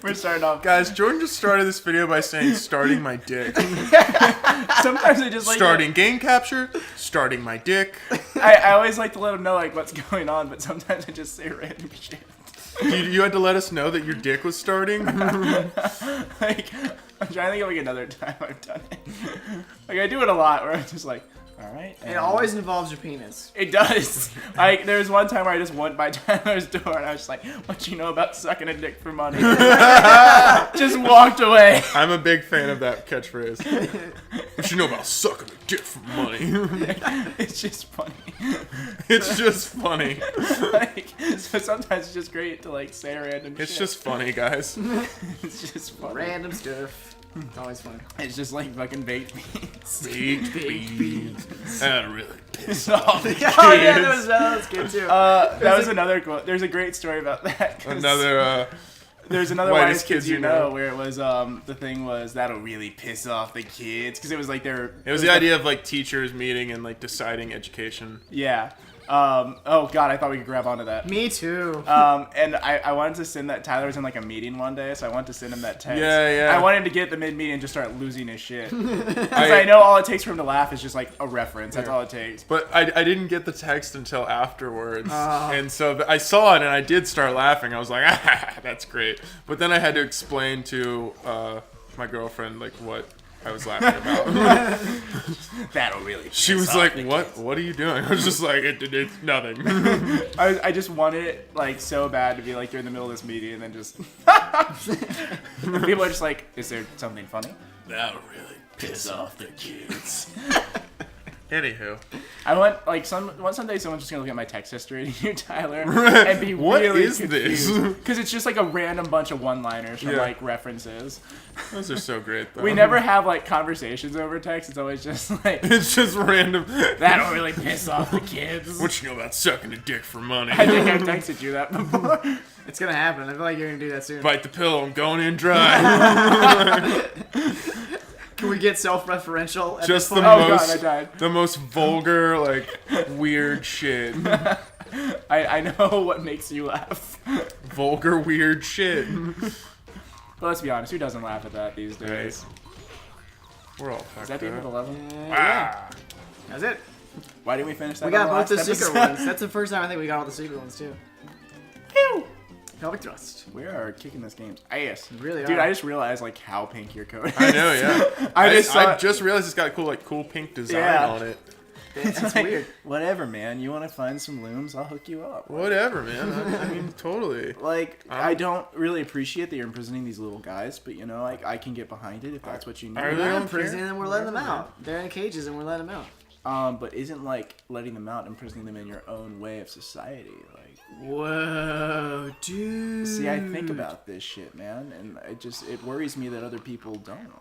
we're starting off. Guys, Jordan just started this video by saying starting my dick. Sometimes I just like starting game capture, starting my dick. I always like to let them know like what's going on, but sometimes I just say random shit. You had to let us know that your dick was starting? Like, I'm trying to think of like another time I've done it. Like I do it a lot where I'm just like, all right. It always involves your penis. It does. Like there was one time where I just went by Tyler's door and I was just like, "What you know about sucking a dick for money?" Just walked away. I'm a big fan of that catchphrase. What you know about sucking a dick for money? It's just funny. It's just funny. Like, so sometimes it's just great to like say random It's shit. just funny, guys. It's just funny. Random stuff. It's always fun. It's just like fucking baked beans. Baked beans. That really piss Oh, off the kids. Oh yeah, that was good too. that was another quote. There's a great story about that. There's another Whitest Whitest Kids You Know where it was the thing was that'll really piss off the kids because it was like It was the idea of like teachers meeting and like deciding education. Yeah. Oh god, I thought we could grab onto that. Me too. And I wanted to send that. Tyler was in like a meeting one day, so I wanted to send him that text. Yeah. I wanted to get the mid-meeting and just start losing his shit. Because I know all it takes for him to laugh is just like a reference. That's all it takes. But I didn't get the text until afterwards. And so I saw it and I did start laughing. I was like, ah, that's great. But then I had to explain to my girlfriend like what I was laughing about. That'll really piss She was off like, the "What? kids." What are you doing?" I was just like, "It's nothing." I just wanted it like so bad to be like you're in the middle of this meeting and then just and people are just like, is there something funny? That'll really piss off the kids. Anywho, I want like someday someone's just gonna look at my text history to you, Tyler, and be What really is this? Because it's just like a random bunch of one-liners from Yeah. like references. those are so great though. We never have like conversations over text. It's always just like It's just random. that'll really piss off the kids. What you know about sucking a dick for money? I think I've texted you that before. It's gonna happen. I feel like you're gonna do that soon. Bite the pillow. I'm going in dry. Can we get self-referential? At Just this the point? Oh most, god, I died. the most vulgar, like weird shit. I know what makes you laugh. Vulgar, weird shit. But let's be honest, who doesn't laugh at that these days? We're all Is fucked that the end up. of the level? Ah. That's it. Why didn't we finish that? We got on both the last secret episode? ones. That's the first time I think we got all the secret ones too. Pew! Pelvic thrust. We are kicking this game's ass. We really Dude, are. I just realized like how pink your coat is. I know, yeah. I I just realized it's got a cool pink design Yeah. on it. That's like, weird. Whatever, man. You want to find some looms? I'll hook you up. Whatever, man. I mean, totally. Like, I don't really appreciate that you're imprisoning these little guys, but you know, like, I can get behind it if that's what you need. I We're really not don't imprisoning care. them. We're letting them out. They're in cages and we're letting them out. But isn't like letting them out imprisoning them in your own way of society? Like, Whoa, dude. see, I think about this shit, man, and it worries me that other people don't.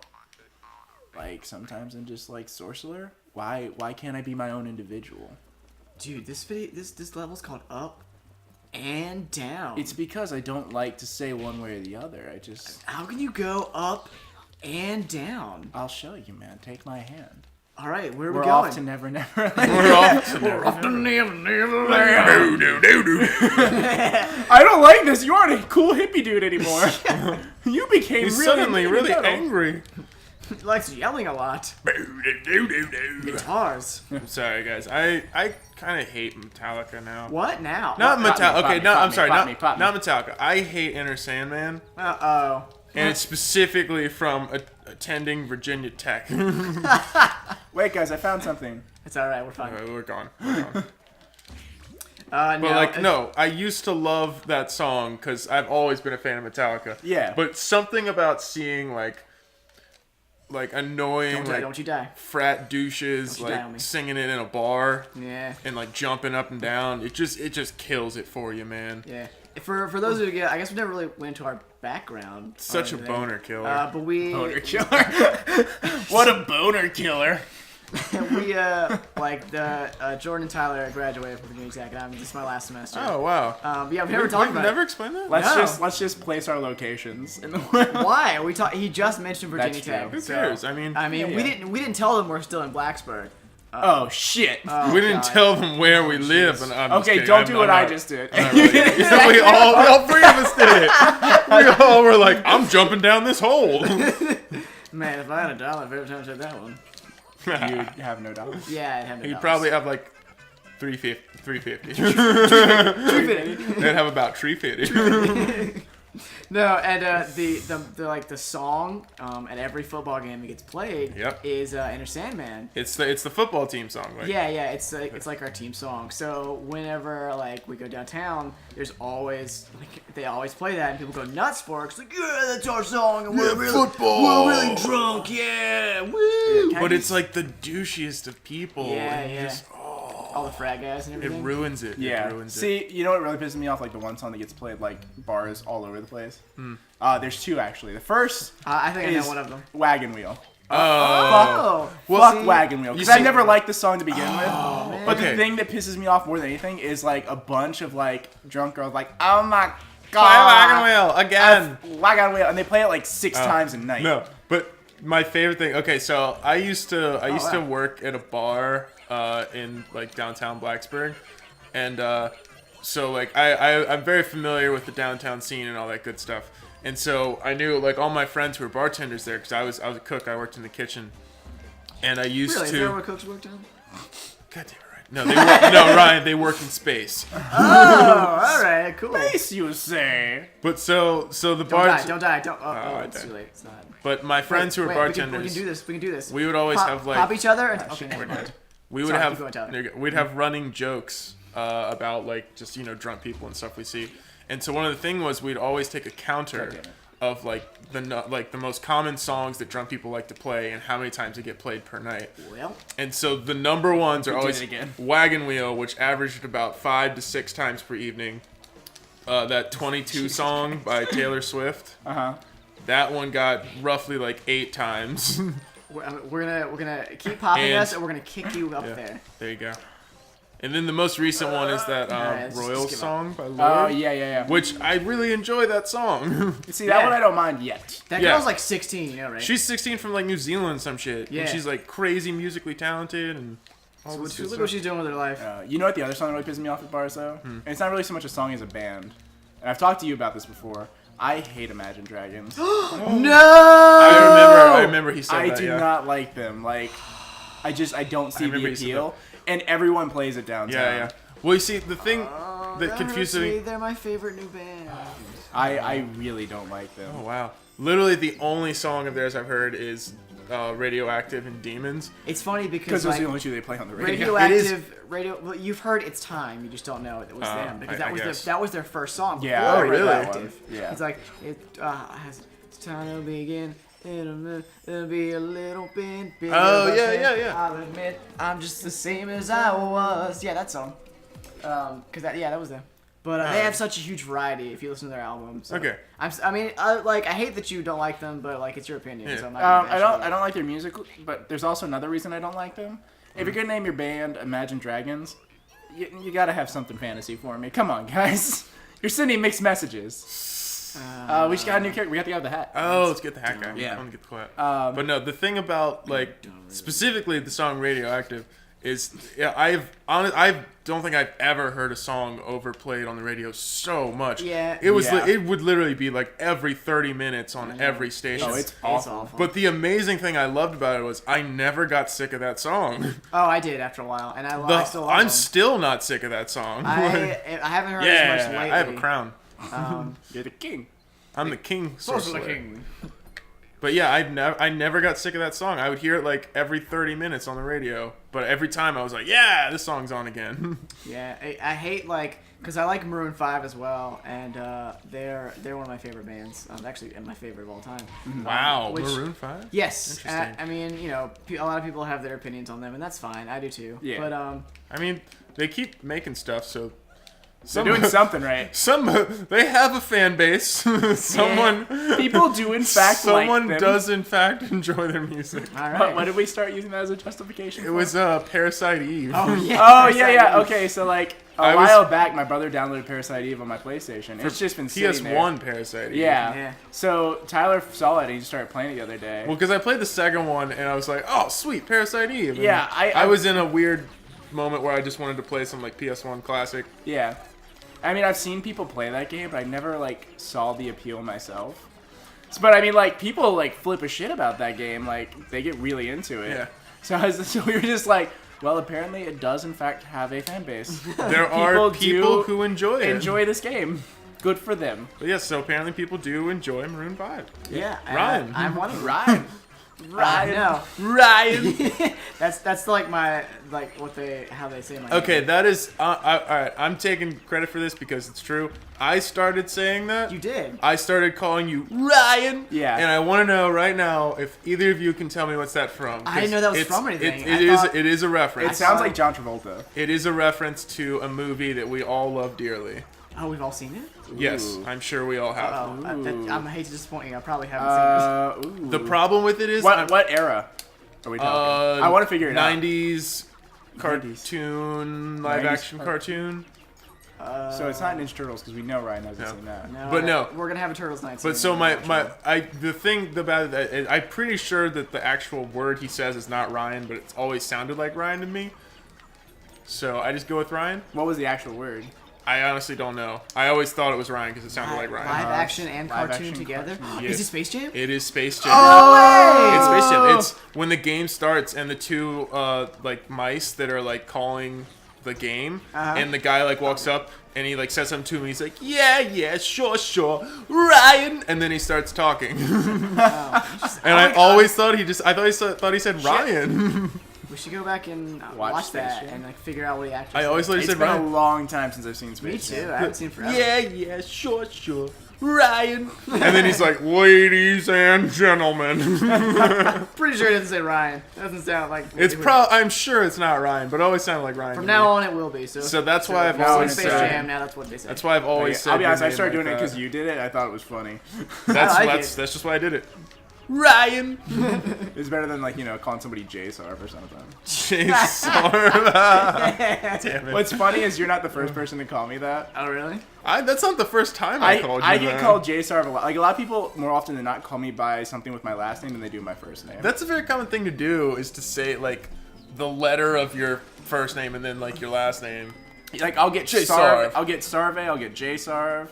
Like, sometimes I'm just like, Sorcerer, why can't I be my own individual? Dude, this level's called Up and Down. It's because I don't like to say one way or the other. How can you go up and down? I'll show you, man. Take my hand. All right, where are we We're going? off to Never Never. We're off to I don't like this. You aren't a cool hippie dude anymore. You became He's really suddenly really metal. angry. He likes yelling a lot. Guitars. I'm sorry, guys. I kind of hate Metallica now. What now? Not Pop me, Metallica. pop Okay, me, no, pop I'm me, sorry. pop Not, me, pop me. not Metallica. I hate Enter Sandman, Uh-oh. and it's specifically from attending Virginia Tech. Wait, guys, I found something. It's all right. We're fine. We're gone. We're gone. But No, I used to love that song because I've always been a fan of Metallica. Yeah. But something about seeing like annoying Don't you die. frat douches Don't you die on me. like singing it in a bar Yeah. and like jumping up and down. It just kills it for you, man. Yeah. For those of you, I guess we never really went into our background. Such a or anything. boner killer. But we Boner killer. What a boner killer. we Jordan and Tyler graduated from Virginia Tech, and this is my last semester. Oh wow. But yeah, we never talked about Never it. explained that. Let's just place our locations in the world. Why? He just mentioned Virginia That's Tech. true. Who cares? I mean, we didn't tell them we're still in Blacksburg. Oh shit. Oh, We didn't God. tell them where we live. And I'm just Okay, kidding. don't do what I not- just did. I'm not really- Yeah, we all three of us did it. We all were like, I'm jumping down this hole. Man, if I had $1 for every time I said that one. You'd have no dollars. Yeah, I'd have $1. You'd probably have like 350. $3.50. They'd have about 350. No, and the song at every football game that gets played Yep. is Enter Sandman. It's the football team song. Like, Yeah, it's like our team song. So whenever like we go downtown, there's always they always play that, and people go nuts for it. It's like, yeah, that's our song, and we're really drunk, yeah, woo. But it's like the douchiest of people. Yeah, and yeah. just- all the frat guys and it everything. ruins it. Yeah. It ruins it. See, you know what really pisses me off? Like the one song that gets played like bars all over the place. There's two actually. The first I think I know is one of them. Wagon Wheel. Oh, Fuck see? Wagon Wheel. You Because I see- never liked the song to begin with. man. But Okay. the thing that pisses me off more than anything is like a bunch of like drunk girls like, oh my Play god. Wagon Wheel again. Wagon Wheel. And they play it like 6 times a night. No, but my favorite thing. Okay, so I used to wow. work at a bar in like downtown Blacksburg, and so like I'm very familiar with the downtown scene and all that good stuff. And so I knew like all my friends who were bartenders there because I was a cook. I worked in the kitchen, and I used Really? Is to. that where cooks worked on? God damn it, Ryan. No, no, Ryan. They work in space. Oh, all right, cool. Space, you say. But so the Don't bar. die, don't die, don't. Oh, I it's died. too late. It's not. But my friends who were Wait, bartenders. We can do this. We can do this. We would always have like. pop each other. And, okay, shit, never we're mind. dead. We would Sorry, have keep going, Tyler. there you go. We'd have running jokes about like just drunk people and stuff we see. And so one of the thing was we'd always take a counter God damn it. of like the most common songs that drunk people like to play and how many times they get played per night. Well, And so the number ones are We did always it again. Wagon Wheel, which averaged about 5 to 6 times per evening. That 22 song by Taylor Swift. Uh-huh. That one got roughly like 8 times. we're gonna keep popping And- us, and we're gonna kick you up there. There you go. And then the most recent one is that Alright, let's just Royals give up. song by Lorde. Oh, yeah. Which I really enjoy that song. See, that Yeah. one I don't mind yet. That Yeah. girl's like 16, you know, right? She's 16 from like New Zealand, some shit. Yeah. And she's like crazy musically talented and all this good Look stuff. what she's doing with her life. You know what the other song that really pisses me off at bars, though? Hmm. And it's not really so much a song as a band. And I've talked to you about this before. I hate Imagine Dragons. No. I remember he said I that. do yeah. not like them. Like, I don't see the remember you said appeal. And everyone plays it downtown. Yeah. Well, you see, the thing that See, confused me. they're my favorite new band. I really don't like them. Oh wow! Literally, the only song of theirs I've heard is "Radioactive" and "Demons." It's funny Because because those like, are the only two they play on the radio. Well, you've heard "It's Time." You just don't know it was them because I guess. that was their first song. Yeah, before I remember that Radioactive. one. Yeah. It's like it's time to begin. It'll be a little bit bigger. Oh, but yeah, then yeah. I'll admit I'm just the same as I was. Yeah, that song. Cause that was them. But they have such a huge variety if you listen to their albums. So. Okay. I hate that you don't like them, but like it's your opinion. Yeah. So I'm not gonna bash I you. don't like their music, but there's also another reason I don't like them. If you're gonna name your band Imagine Dragons, you gotta have something fantasy for me. Come on, guys. You're sending mixed messages. We just got a new character. We got the guy with the hat. Oh, let's get the hat guy. Yeah. I want to get the quiet. But no, the thing about like specifically the song "Radioactive" is I don't think I've ever heard a song overplayed on the radio so much. Yeah. It was Yeah. it would literally be like every 30 minutes on every station. Oh, it's awful. But the amazing thing I loved about it was I never got sick of that song. Oh, I did after a while, and I still love I'm them. still not sick of that song. I haven't heard as much lately. I have a crown. You're the king. I'm the king. Also the sorcerer. king. But yeah, I never got sick of that song. I would hear it like every 30 minutes on the radio. But every time I was like, yeah, this song's on again. Yeah, I hate because I like Maroon 5 as well, and they're one of my favorite bands. Actually, my favorite of all time. Wow, Which- Maroon 5? Yes, Interesting. I mean, a lot of people have their opinions on them, and that's fine. I do too. Yeah. But I mean, they keep making stuff, so They're doing something right. They have a fan base. Someone People do in fact someone like them. does in fact enjoy their music. All right. But when did we start using that as a justification? It was Parasite Eve. Oh yeah. Oh yeah. Okay, so like a I was- while back, my brother downloaded Parasite Eve on my PlayStation. It's just been sitting there. PS1 Parasite Eve. Yeah. Yeah. So Tyler saw it and he just started playing it the other day. Well, because I played the second one and I was like, oh sweet, Parasite Eve. And Yeah, I was in a weird moment where I just wanted to play some like PS1 classic. Yeah. I mean, I've seen people play that game, but I never like saw the appeal myself. But I mean, like people like flip a shit about that game. Like they get really into it. Yeah. So we were just like, well, apparently it does in fact have a fan base. There are people who enjoy it. Enjoy this game. Good for them. But yes, so apparently people do enjoy Maroon 5. Yeah. Ryan. I'm one of them. Ryan. No. Ryan. That's like my how they say my Okay, name. that is all right. I'm taking credit for this because it's true. I started saying that. You did. I started calling you Ryan. Yeah. And I want to know right now if either of you can tell me what's that from. I didn't know that was It's- from anything. It is a reference. It sounds like John Travolta. It is a reference to a movie that we all love dearly. Oh, we've all seen it. Yes, Ooh. I'm sure we all have. Oh, Ooh. I'm hate to disappoint you. I probably haven't seen Ooh. The problem with it is What era are we talking? I want to figure it out. 90s cartoon, live 90s action cartoon. this. So it's not Ninja Turtles because we know Ryan hasn't No. seen that. No, But no. we're gonna have a Turtles night. But soon. so the thing about that, I'm pretty sure that the actual word he says is not Ryan, but it's always sounded like Ryan to me. So I just go with Ryan. What was the actual word? I honestly don't know. I always thought it was Ryan because it sounded like live Ryan. action and live cartoon action together. cartoon. Yes. Is it Space Jam? It is Space Jam. Oh, It's Space Jam. It's when the game starts and the two like mice that are like calling the game, and the guy like walks up and he like says something to him. He's like, yeah, sure, Ryan, and then he starts talking. And I always thought thought he said Ryan. We should go back and Watch watch Space that Jam. and like figure out what he actually. I always thought he It's said been a Ryan. long time since I've seen Space Me Jam. too. I haven't seen it forever. Yeah, sure, Ryan. And then he's like, ladies and gentlemen. Pretty sure it doesn't say Ryan. It doesn't sound like. It's I'm sure it's not Ryan, but it always sounded like Ryan. From to now me. on, it will be. So that's why I've now always it's Space said. Jam. Now that's what they say. That's why I've always said. I'll be honest, your I name started like doing it that. because you did it. I thought it was funny. That's I like that's it. that's just why I did it. Ryan. It's better than like calling somebody J Sarv or something. Damn it. What's funny is you're not the first person to call me that. Oh really? That's not the first time I called you I get that. called J Sarv a lot. Like a lot of people more often than not call me by something with my last name than they do my first name. That's a very common thing to do, is to say like the letter of your first name and then like your last name. Like I'll get J Sarv, Sarv. I'll get Sarve, I'll get J Sarv.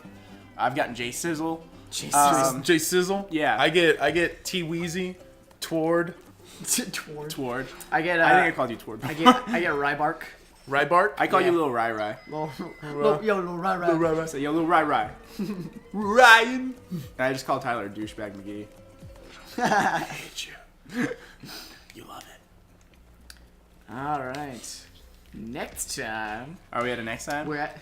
I've gotten J Sizzle. Jesus. J Sizzle. Yeah. I get T Weezy, Tward, Tward. I get. I think I called you Tward. I get Rybark. Rybart. I call Yeah. you Little Rai Rai. Little Rybark. So yo, Little Rai Rai. Ryan. And I just call Tyler Douchebag McGee. I hate you. You love it. All right. Next time Are we at a next time? we're at.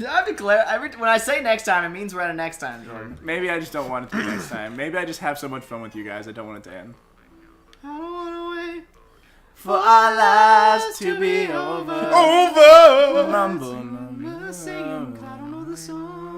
I declare when I say next time, it means we're at a next time, Jordan. Maybe I just don't want it to be next time. Maybe I just have so much fun with you guys. I don't want it to end. I don't want to wait For our lives to be over. Over. Mumble, I'm mumble. singing. I don't know the song.